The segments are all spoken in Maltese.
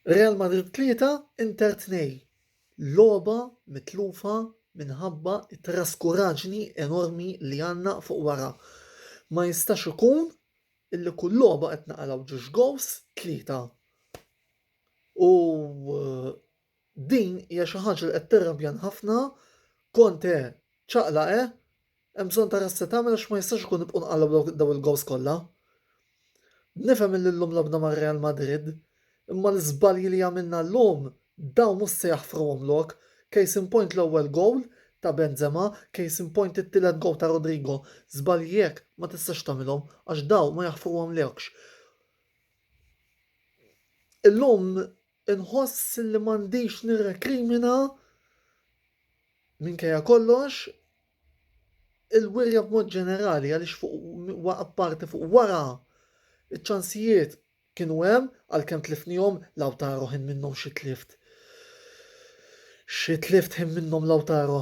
Real Madrid 3, Inter 2. Logħba mitlufa minħabba traskuraġni enormi li għandna fuq wara. Ma jistax ikun illi kull logħba qed naqalgħu ġewx gols 3. U din hija xi ħaġa li qed tirrabjan ħafna Conte ċaqlaq hemm bżonn tara se tagħmel għax ma jistax ikun nibqgħu nqallgħu dawn il-gols kollha. Nifhem illi llum labna mar-Real Madrid, imma l-żbalji li għamilna llum dawn mhux se jaħfruhom lok. Case in point l-ewwel gowl ta' Benzema, case in point it-tielet gowl ta' Rodrigo. Żbalji hekk ma tistax tagħmilhom għax dawn ma jaħfruhomlekx. Illum inħoss li m'għandix nirrekrimina minkejja kollox il-wirja b'mod ġenerali għaliex fuq apparti fuq wara iċ-ċansijiet kienu hemm għalkemm tlifnihom Lautaro ħin minnhom xi tlift. Xi tlift ħin minnhom Lautaro.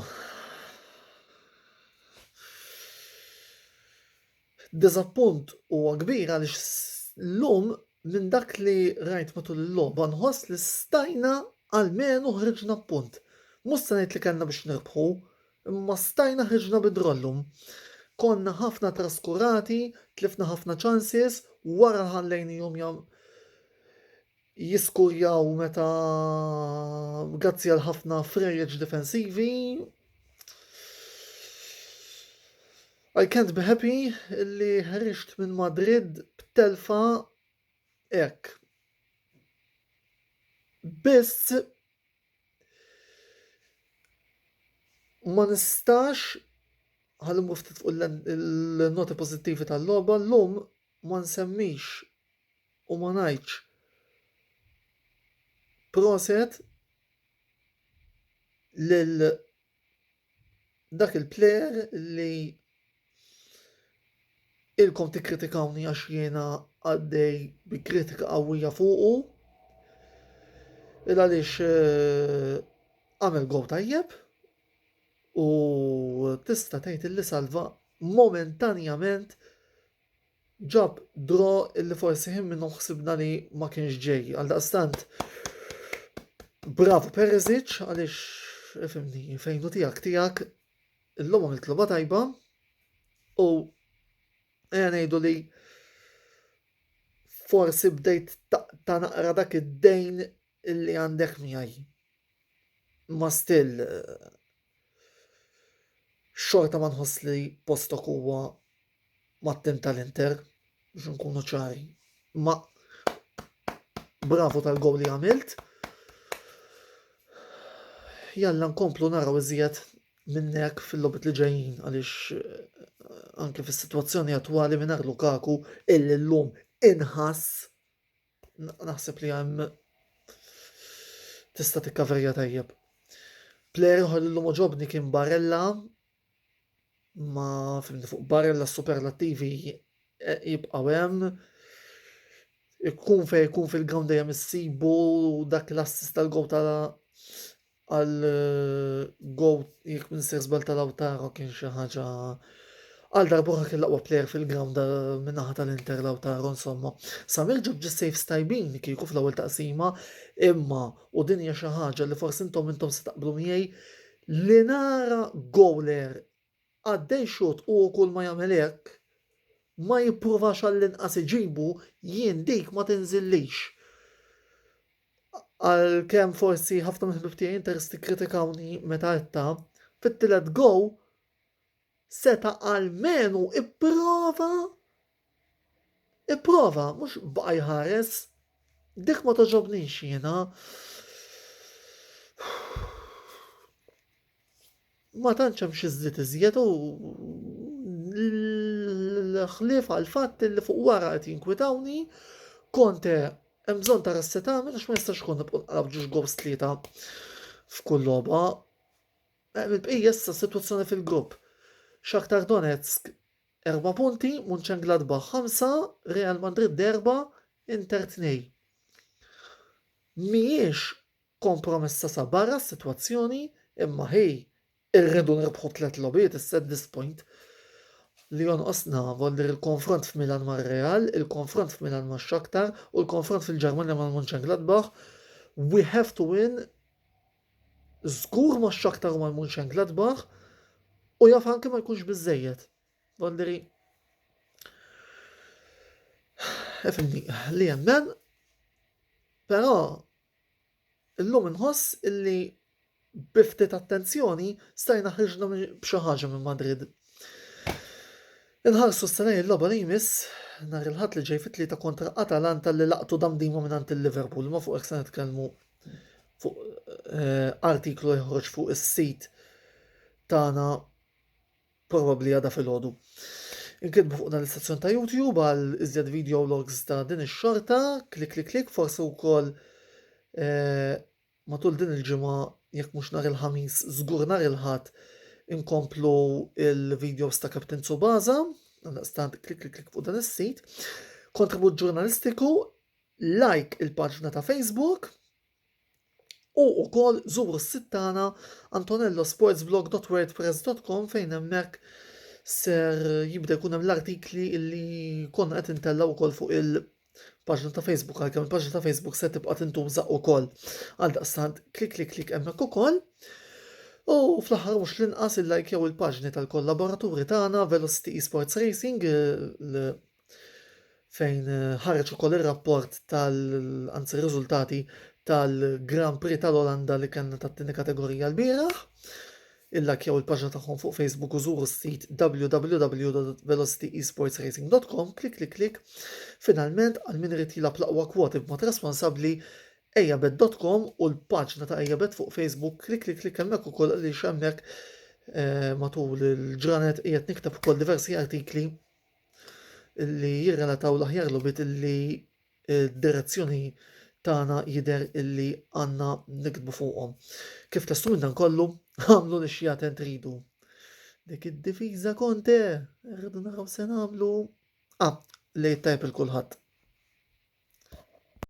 Diżappunt huwa kbir għaliex llum minn dak li rajt matul il-logħba nħoss li stajna almenu ħriġna punt. Mhux se ngħid li kellna biex nirbħu, imma stajna ħriġna bidrollhom. Konna ħafna traskurati, tlifna ħafna chances, wara ħallejnihom jiskurjaw meta grazzi għal ħafna frejjeġ defensivi. I can't be happy li ħriġt minn Madrid b'telfa hekk. Biss ma nistax ħallu ftit fuq il-noti pożittivi tal-logħba llum ma nsemmix u ma ngħidx proset lil dak il-plejer li ilkom tikkritikawni għax jiena għaddej bi kritika qawwija fuqu il għaliex għamel gowl tajjeb u tista' tgħid illi salva momentanjament ġab draw illi forsi ħin minnu ħsibna li ma kienx ġej. Għaldaqstant bravo Perisic għaliex ifhimni fejnu tiegħek illum għamilt logħba tajba u ngħidu li forsi bdejt ta' naqra dak id-dejn illi għandek miegħi. Ma still xorta ma nħoss li postok huwa mat-tim tal-Inter biex nkunu ċari. Ma bravo tal-gowl li għamilt. Jalla nkomplu naraw iżjed minnek fil-logħbiet li ġejjin għaliex anke fis-sitwazzjoni attwali mingħajr Lukaku illi llum inħass naħseb li hemm tista' tikkaverja tajjeb. Plejer ieħor li llum oġobni kien Barella, ma fimni fuq Barella superlattivi jibqgħu hemm. Ikun fejn ikun fil-ground dejjem issibu dak l-assist tal-gowl għal-gowl jekk minsir żball tal-Lautaro kien xi ħaġa għal darb'oħra kien l-aqwa plejer fil-ground min-naħa tal-Inter Lautaro insomma. Samir ġab saves tajbin kieku fl-ewwel taqsima imma u din hija xi ħaġa li forsi intom se taqblu miegħi li nara gowler għaddej xut u kull ma jagħmel hekk ma jippruvax għall-inqas iġibu jien dik ma tinżillix. Għalkemm forsi ħafna mill-ħbib tiegħi interesti kritikawni meta għedta fit-tielet gow seta almenu ipprova mhux baqa' jħares dik ma toġobnix jiena. Ma tantx hemm xi żied iżjed u l-ħlief għall-fatt li fuq wara qed jinkwitawni Conte hemm bżonn tara se tagħmel għax ma jistax ikun nibqgħu nqalgħu ġewx gols 3 f'kull logħba. Il-bqija issa sitwazzjoni fil-grupp. Shakhtar Donetsk 4 punti, Mönchengladbach 5, Real Madrid 4, Inter 2. Mhijiex kompromessa sa barra s-sitwazzjoni imma ħej irridu nirbħu 3 logħbiet issa at this point. Li jonqosna volli il-konfront f'Milan mar-Real, il-konfront f'Milan max-Shakhtar u l-konfront fil-Ġermanja mal-Mönchengladbach We have to win żgur ma Shakhtar u mal Mönchengladbach u jaf anke ma jkunx biżżejjed. Valderi efimni li jemmen, però illum inħoss illi biftit attenzjoni stajna ħriġna b'xi ħaġa minn Madrid. Inħarsu s-sena l-logħba li jmiss nhar il-ħadd li ġej fit-tlieta kontra Atalanta li laqtu damdima mingħand il-Liverpool, ma fuq hekk se nitkellmu fuq artiklu joħroġ fuq is-sit tagħna probabbli għada filgħodu. Inkitbu fuq dan l-istazzjon ta' YouTube għal iżjed video logs ta' din ix-xorta, klik, forsi wkoll matul din il-ġimgħa jekk mhux nhar il-ħamis, żgur nhar il-ħadd inkomplu il-videos ta' Kapten Tsubasa, għandaqstant klik fuq dan is-sit. Kontribut ġurnalistiku, like il-paġna ta' Facebook u wkoll żuru s-sit tagħna antonellosportsblog.wordpress.com fejn hemmhekk ser jibda jkun hemm l-artikli li konna qed intellaw ukoll fuq il-paġna ta' Facebook, għalkemm il-paġna ta' Facebook se tibqa' tintuża wkoll. Għaldaqstant klik hemmhekk ukoll. U fl-aħħar mhux l-inqas illajkjaw il-paġni tal-kollaboraturi tagħna Velocity Esports Racing fejn ħareġ ukoll ir-rapport anzi riżultati tal-Grand Prix tal-Olanda li kellna tat-tieni kategorija l-bieraħ. Illajkjaw il-paġna tagħhom fuq Facebook u żuru s-sit www.velocityesportsracing.com, klik. Finalment għal min irid jilgħab l-aqwa kwoti b'mod responsabbli ejjabet.com u l-paġna ta' Ejjabet fuq Facebook, klik hemmhekk ukoll li hemmhekk matul il-ġranet qiegħed nikteb ukoll diversi artikli li jirrelataw l-aħjar logħbiet illi d-direzzjoni tagħna jidher illi għandna nikdbu fuqhom. Kif testu minn dan kollu, għamlu l-xjaten tridu. Dik id-difiża Conte, irridu naraw se nagħmlu. Lejt tajb il-kulħadd.